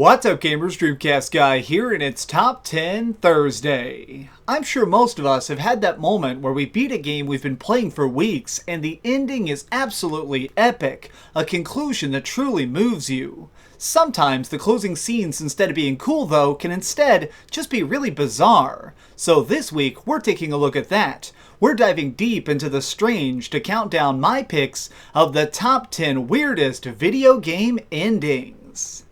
What's up gamers, DreamcastGuy here, and it's Top 10 Thursday. I'm sure most of us have had that moment where we beat a game we've been playing for weeks and the ending is absolutely epic, a conclusion that truly moves you. Sometimes the closing scenes, instead of being cool though, can instead just be really bizarre. So this week we're taking a look at that. We're diving deep into the strange to count down my picks of the top 10 weirdest video game endings.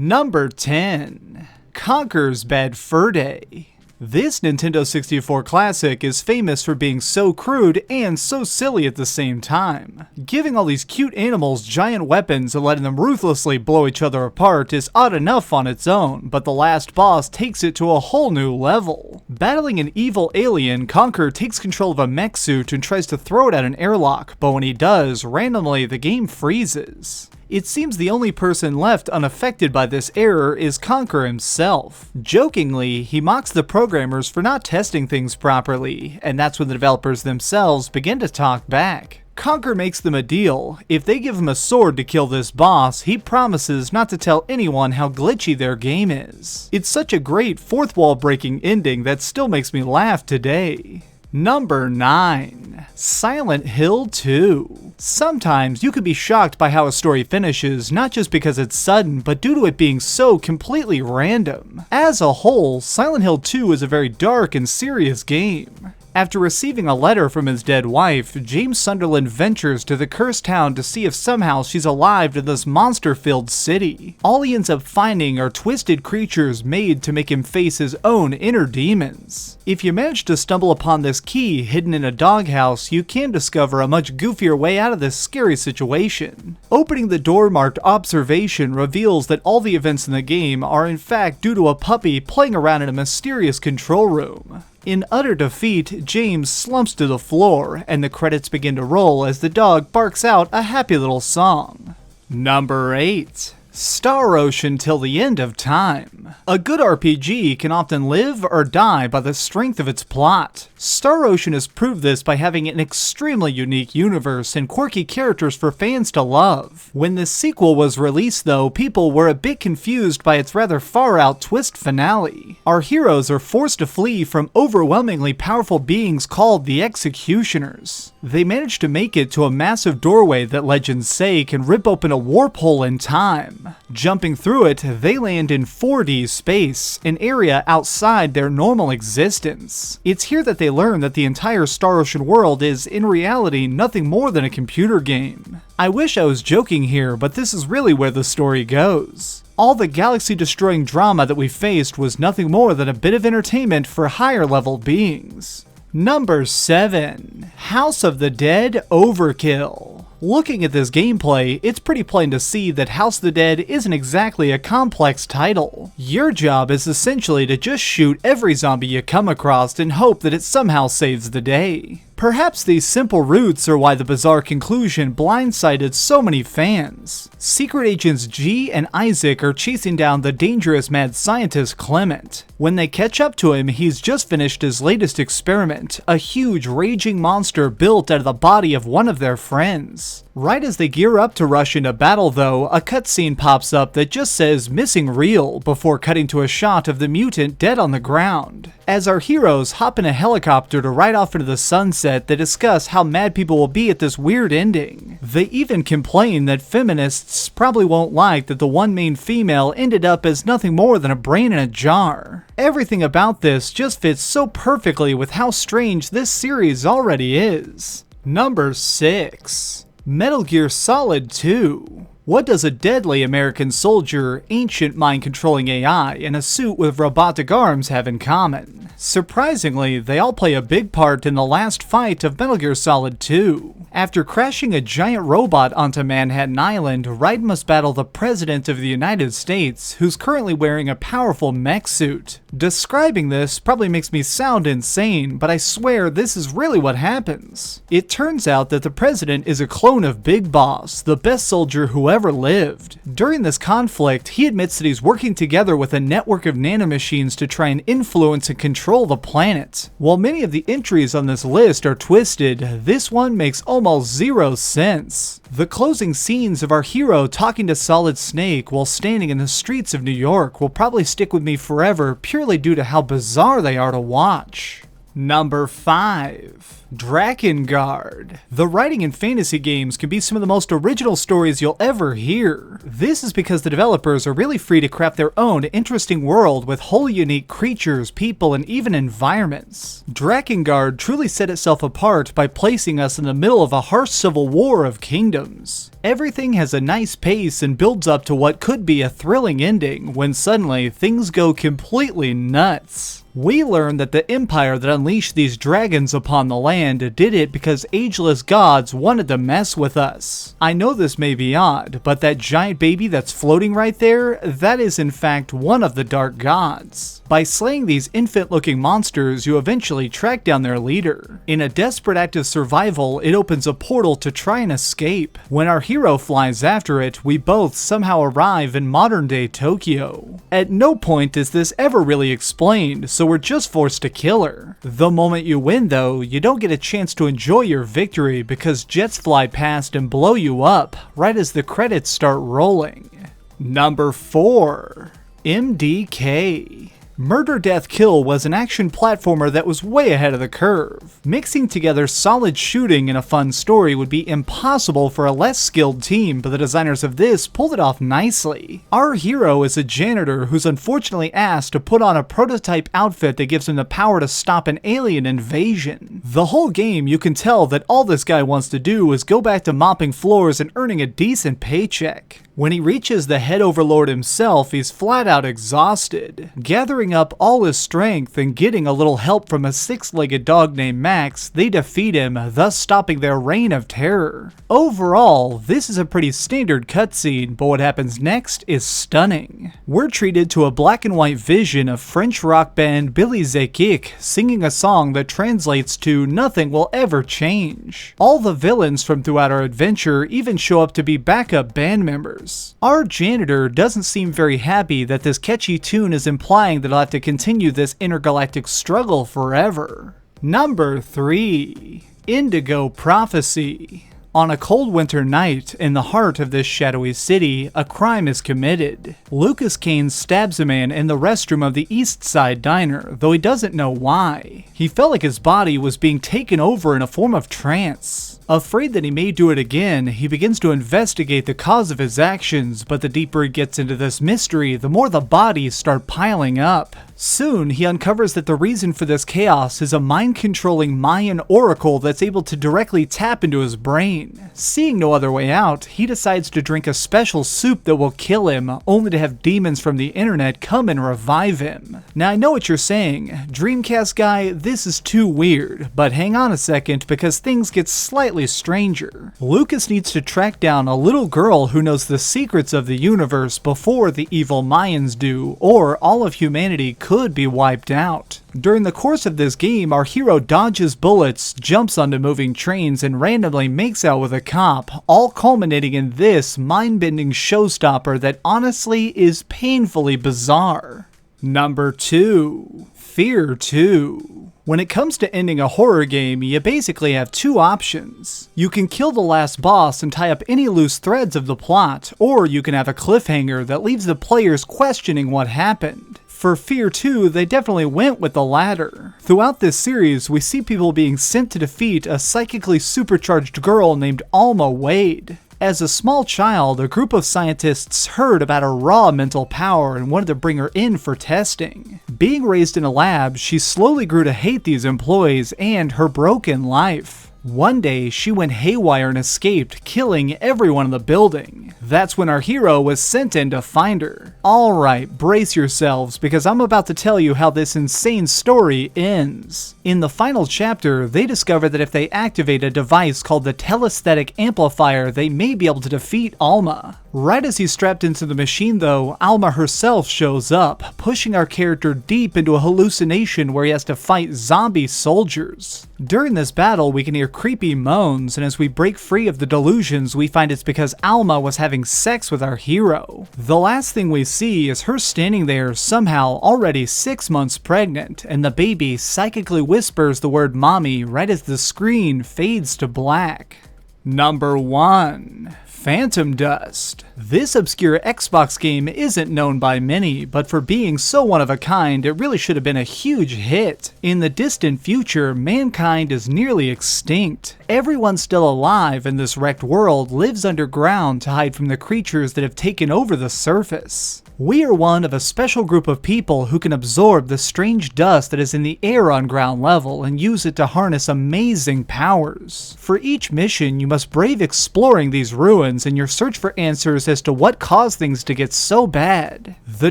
Number 10. Conker's Bad Fur Day. This Nintendo 64 classic is famous for being so crude and so silly at the same time. Giving all these cute animals giant weapons and letting them ruthlessly blow each other apart is odd enough on its own, but the last boss takes it to a whole new level. Battling an evil alien, Conker takes control of a mech suit and tries to throw it at an airlock, but when he does, randomly the game freezes. It seems the only person left unaffected by this error is Conker himself. Jokingly, he mocks the programmers for not testing things properly, and that's when the developers themselves begin to talk back. Conker makes them a deal. If they give him a sword to kill this boss, he promises not to tell anyone how glitchy their game is. It's such a great fourth wall breaking ending that still makes me laugh today. Number 9. Silent Hill 2. Sometimes you could be shocked by how a story finishes, not just because it's sudden, but due to it being so completely random. As a whole, Silent Hill 2 is a very dark and serious game. After receiving a letter from his dead wife, James Sunderland ventures to the cursed town to see if somehow she's alive in this monster-filled city. All he ends up finding are twisted creatures made to make him face his own inner demons. If you manage to stumble upon this key hidden in a doghouse, you can discover a much goofier way out of this scary situation. Opening the door marked Observation reveals that all the events in the game are in fact due to a puppy playing around in a mysterious control room. In utter defeat, James slumps to the floor, and the credits begin to roll as the dog barks out a happy little song. Number 8. Star Ocean Till the End of Time. A good RPG can often live or die by the strength of its plot. Star Ocean has proved this by having an extremely unique universe and quirky characters for fans to love. When this sequel was released though, people were a bit confused by its rather far-out twist finale. Our heroes are forced to flee from overwhelmingly powerful beings called the Executioners. They manage to make it to a massive doorway that legends say can rip open a warp hole in time. Jumping through it, they land in 4D space, an area outside their normal existence. It's here that they learn that the entire Star Ocean world is, in reality, nothing more than a computer game. I wish I was joking here, but this is really where the story goes. All the galaxy-destroying drama that we faced was nothing more than a bit of entertainment for higher-level beings. Number 7. House of the Dead Overkill. Looking at this gameplay, it's pretty plain to see that House of the Dead isn't exactly a complex title. Your job is essentially to just shoot every zombie you come across and hope that it somehow saves the day. Perhaps these simple roots are why the bizarre conclusion blindsided so many fans. Secret Agents G and Isaac are chasing down the dangerous mad scientist Clement. When they catch up to him, he's just finished his latest experiment, a huge raging monster built out of the body of one of their friends. Right as they gear up to rush into battle though, a cutscene pops up that just says missing reel before cutting to a shot of the mutant dead on the ground. As our heroes hop in a helicopter to ride off into the sunset, they discuss how mad people will be at this weird ending. They even complain that feminists probably won't like that the one main female ended up as nothing more than a brain in a jar. Everything about this just fits so perfectly with how strange this series already is. Number 6. Metal Gear Solid 2. What does a deadly American soldier, ancient mind-controlling AI, and a suit with robotic arms have in common? Surprisingly, they all play a big part in the last fight of Metal Gear Solid 2. After crashing a giant robot onto Manhattan Island, Raiden must battle the President of the United States, who's currently wearing a powerful mech suit. Describing this probably makes me sound insane, but I swear this is really what happens. It turns out that the President is a clone of Big Boss, the best soldier who ever ever lived. During this conflict, he admits that he's working together with a network of nanomachines to try and influence and control the planet. While many of the entries on this list are twisted, this one makes almost zero sense. The closing scenes of our hero talking to Solid Snake while standing in the streets of New York will probably stick with me forever purely due to how bizarre they are to watch. Number 5. Drakengard. The writing in fantasy games can be some of the most original stories you'll ever hear. This is because the developers are really free to craft their own interesting world with wholly unique creatures, people, and even environments. Drakengard truly set itself apart by placing us in the middle of a harsh civil war of kingdoms. Everything has a nice pace and builds up to what could be a thrilling ending when suddenly things go completely nuts. We learn that the empire that unleashed these dragons upon the land did it because ageless gods wanted to mess with us. I know this may be odd, but that giant baby that's floating right there, that is in fact one of the dark gods. By slaying these infant-looking monsters, you eventually track down their leader. In a desperate act of survival, it opens a portal to try and escape. When our hero flies after it, we both somehow arrive in modern-day Tokyo. At no point is this ever really explained, so we're just forced to kill her. The moment you win though, you don't get a chance to enjoy your victory because jets fly past and blow you up right as the credits start rolling. Number 4. MDK. Murder Death Kill was an action platformer that was way ahead of the curve. Mixing together solid shooting and a fun story would be impossible for a less skilled team, but the designers of this pulled it off nicely. Our hero is a janitor who's unfortunately asked to put on a prototype outfit that gives him the power to stop an alien invasion. The whole game you can tell that all this guy wants to do is go back to mopping floors and earning a decent paycheck. When he reaches the head overlord himself, he's flat out exhausted. Gathering up all his strength and getting a little help from a six-legged dog named Max, they defeat him, thus stopping their reign of terror. Overall, this is a pretty standard cutscene, but what happens next is stunning. We're treated to a black and white vision of French rock band Billy Zekik singing a song that translates to "Nothing will ever change." All the villains from throughout our adventure even show up to be backup band members. Our janitor doesn't seem very happy that this catchy tune is implying that I'll have to continue this intergalactic struggle forever. Number 3. Indigo Prophecy. On a cold winter night, in the heart of this shadowy city, a crime is committed. Lucas Kane stabs a man in the restroom of the East Side Diner, though he doesn't know why. He felt like his body was being taken over in a form of trance. Afraid that he may do it again, he begins to investigate the cause of his actions, but the deeper he gets into this mystery, the more the bodies start piling up. Soon, he uncovers that the reason for this chaos is a mind-controlling Mayan oracle that's able to directly tap into his brain. Seeing no other way out, he decides to drink a special soup that will kill him, only to have demons from the internet come and revive him. Now I know what you're saying, DreamcastGuy, this is too weird, but hang on a second because things get slightly stranger. Lucas needs to track down a little girl who knows the secrets of the universe before the evil Mayans do, or all of humanity could be wiped out. During the course of this game, our hero dodges bullets, jumps onto moving trains, and randomly makes out with a cop, all culminating in this mind-bending showstopper that honestly is painfully bizarre. Number 2. F.E.A.R 2. When it comes to ending a horror game, you basically have two options. You can kill the last boss and tie up any loose threads of the plot, or you can have a cliffhanger that leaves the players questioning what happened. For F.E.A.R 2, they definitely went with the latter. Throughout this series, we see people being sent to defeat a psychically supercharged girl named Alma Wade. As a small child, a group of scientists heard about her raw mental power and wanted to bring her in for testing. Being raised in a lab, she slowly grew to hate these employees and her broken life. One day, she went haywire and escaped, killing everyone in the building. That's when our hero was sent in to find her. Alright, brace yourselves, because I'm about to tell you how this insane story ends. In the final chapter, they discover that if they activate a device called the telesthetic amplifier, they may be able to defeat Alma. Right as he's strapped into the machine though, Alma herself shows up, pushing our character deep into a hallucination where he has to fight zombie soldiers. During this battle, we can hear creepy moans, and as we break free of the delusions, we find it's because Alma was having sex with our hero. The last thing we see is her standing there, somehow already 6 months pregnant, and the baby psychically whispers the word mommy right as the screen fades to black. Number 1. Phantom Dust. This obscure Xbox game isn't known by many, but for being so one of a kind, it really should have been a huge hit. In the distant future, mankind is nearly extinct. Everyone still alive in this wrecked world lives underground to hide from the creatures that have taken over the surface. We are one of a special group of people who can absorb the strange dust that is in the air on ground level and use it to harness amazing powers. For each mission, you must brave exploring these ruins in your search for answers as to what caused things to get so bad. The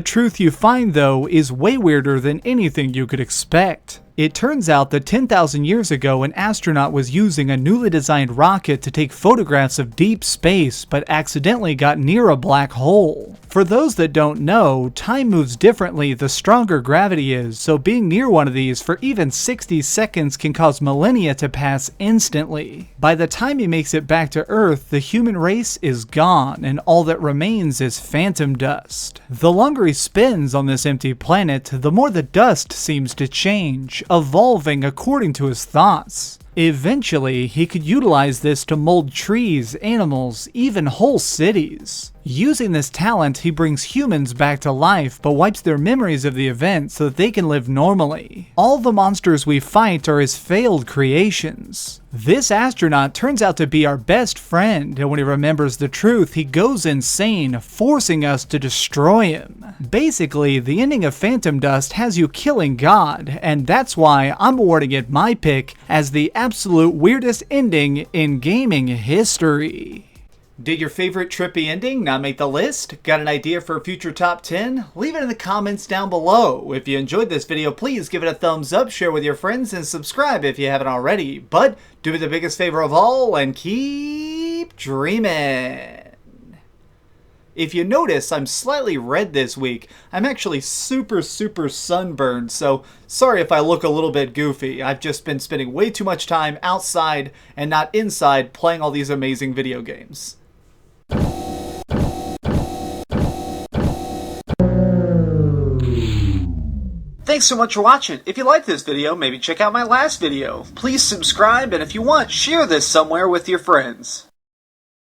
truth you find, though, is way weirder than anything you could expect. It turns out that 10,000 years ago, an astronaut was using a newly designed rocket to take photographs of deep space, but accidentally got near a black hole. For those that don't know, time moves differently the stronger gravity is, so being near one of these for even 60 seconds can cause millennia to pass instantly. By the time he makes it back to Earth, the human race is gone, and all that remains is phantom dust. The longer he spends on this empty planet, the more the dust seems to change, evolving according to his thoughts. Eventually, he could utilize this to mold trees, animals, even whole cities. Using this talent, he brings humans back to life, but wipes their memories of the event so that they can live normally. All the monsters we fight are his failed creations. This astronaut turns out to be our best friend, and when he remembers the truth, he goes insane, forcing us to destroy him. Basically, the ending of Phantom Dust has you killing God, and that's why I'm awarding it my pick as the absolute weirdest ending in gaming history. Did your favorite trippy ending not make the list? Got an idea for a future top 10? Leave it in the comments down below. If you enjoyed this video, please give it a thumbs up, share with your friends, and subscribe if you haven't already. But do me the biggest favor of all and keep dreaming. If you notice, I'm slightly red this week. I'm actually super sunburned, so sorry if I look a little bit goofy. I've just been spending way too much time outside and not inside playing all these amazing video games. Thanks so much for watching. If you liked this video, maybe check out my last video. Please subscribe, and if you want, share this somewhere with your friends.